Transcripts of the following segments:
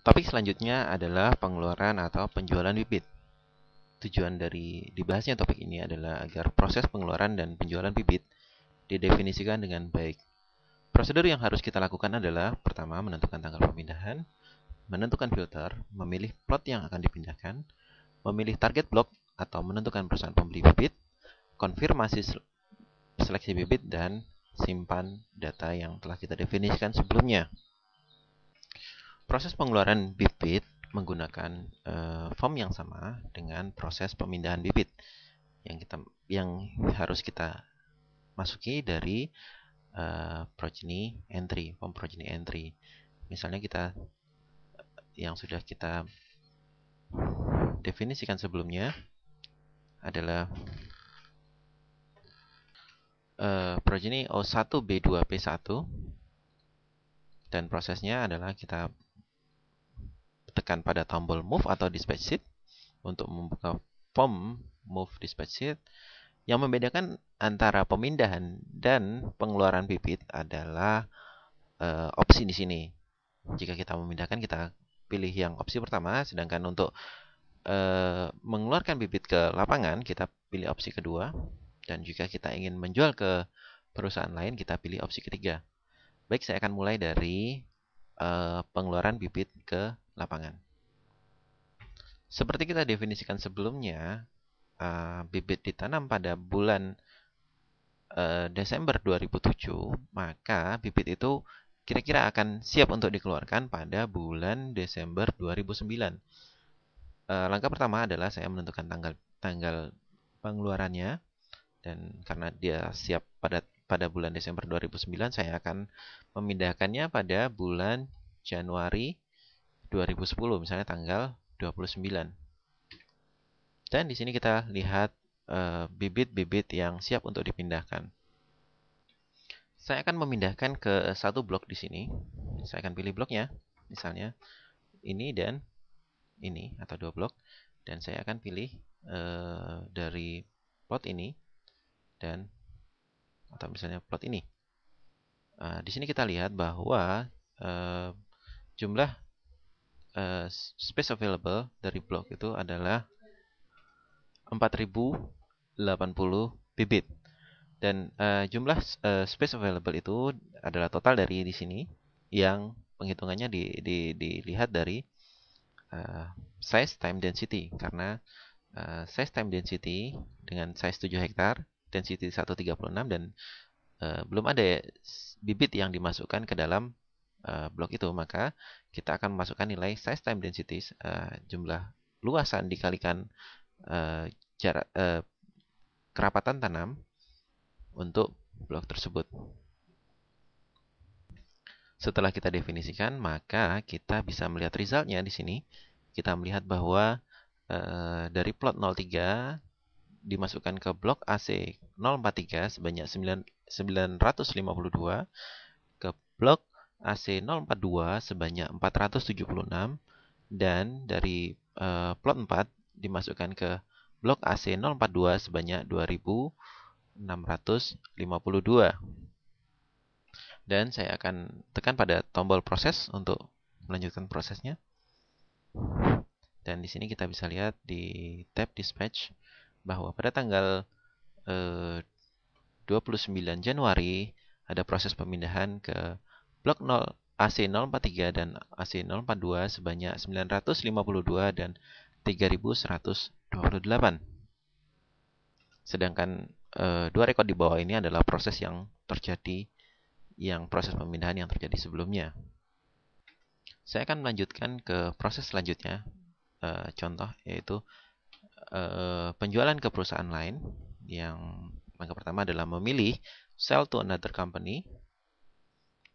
Topik selanjutnya adalah pengeluaran atau penjualan bibit. Tujuan dari dibahasnya topik ini adalah agar proses pengeluaran dan penjualan bibit didefinisikan dengan baik. Prosedur yang harus kita lakukan adalah pertama, menentukan tanggal pemindahan, menentukan filter, memilih plot yang akan dipindahkan, memilih target blok atau menentukan perusahaan pembeli bibit, konfirmasi seleksi bibit, dan simpan data yang telah kita definisikan sebelumnya. Proses pengeluaran bibit menggunakan form yang sama dengan proses pemindahan bibit yang harus kita masuki dari progeny entry, form progeny entry. Misalnya yang sudah kita definisikan sebelumnya adalah progeny O1B2P1, dan prosesnya adalah kita tekan pada tombol move atau dispatch sheet untuk membuka form move dispatch sheet. Yang membedakan antara pemindahan dan pengeluaran bibit adalah opsi di sini. Jika kita memindahkan, kita pilih yang opsi pertama, sedangkan untuk mengeluarkan bibit ke lapangan, kita pilih opsi kedua. Dan jika kita ingin menjual ke perusahaan lain, kita pilih opsi ketiga. Baik, saya akan mulai dari pengeluaran bibit ke lapangan. Seperti kita definisikan sebelumnya, bibit ditanam pada bulan Desember 2007, maka bibit itu kira-kira akan siap untuk dikeluarkan pada bulan Desember 2009. Langkah pertama adalah saya menentukan tanggal pengeluarannya, dan karena dia siap pada bulan Desember 2009, saya akan memindahkannya pada bulan Januari 2010, misalnya tanggal 29. Dan di sini kita lihat bibit-bibit yang siap untuk dipindahkan. Saya akan memindahkan ke satu blok di sini. Saya akan pilih bloknya, misalnya ini dan ini, atau dua blok. Dan saya akan pilih dari plot ini dan atau misalnya plot ini. Di sini kita lihat bahwa jumlah space available dari blok itu adalah 4080 bibit. Dan jumlah space available itu adalah total dari di sini, yang penghitungannya dilihat dari size time density, karena size time density dengan size 7 hektar, density 136, dan belum ada bibit yang dimasukkan ke dalam blok itu, maka kita akan memasukkan nilai size time density, jumlah luasan dikalikan jarak kerapatan tanam untuk blok tersebut. Setelah kita definisikan, maka kita bisa melihat resultnya di sini. Kita melihat bahwa dari plot 03 dimasukkan ke blok AC 043 sebanyak 952, ke blok AC 042 sebanyak 476, dan dari plot 4 dimasukkan ke blok AC 042 sebanyak 2652. Dan saya akan tekan pada tombol proses untuk melanjutkan prosesnya. Dan di sini kita bisa lihat di tab dispatch bahwa pada tanggal 29 Januari ada proses pemindahan ke blok AC 043 dan AC 042 sebanyak 952 dan 3128. Sedangkan dua rekod di bawah ini adalah proses pemindahan yang terjadi sebelumnya. Saya akan melanjutkan ke proses selanjutnya, contoh yaitu penjualan ke perusahaan lain. Yang langkah pertama adalah memilih sell to another company,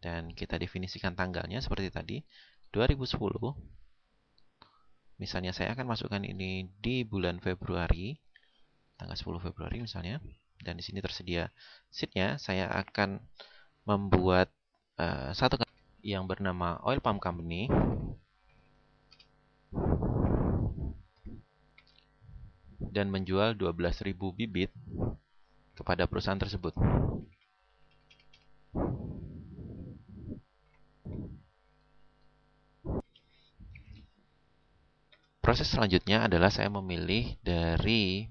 dan kita definisikan tanggalnya seperti tadi, 2010. Misalnya saya akan masukkan ini di bulan Februari, tanggal 10 Februari misalnya, dan di sini tersedia sheet-nya. Saya akan membuat satu yang bernama Oil Palm Company, dan menjual 12.000 bibit kepada perusahaan tersebut. proses selanjutnya adalah saya memilih dari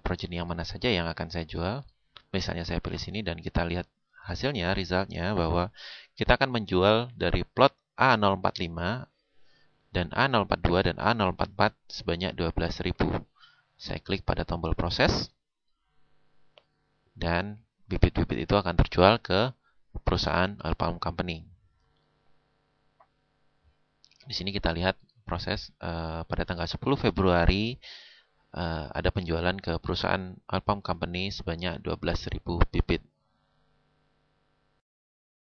progeny yang mana saja yang akan saya jual. Misalnya saya pilih sini dan kita lihat hasilnya, resultnya, bahwa kita akan menjual dari plot A045 dan A042 dan A044 sebanyak 12.000. Saya klik pada tombol proses dan bibit-bibit itu akan terjual ke perusahaan Oil Palm Company. Di sini kita lihat proses pada tanggal 10 Februari ada penjualan ke perusahaan Oil Palm Company sebanyak 12.000 bibit.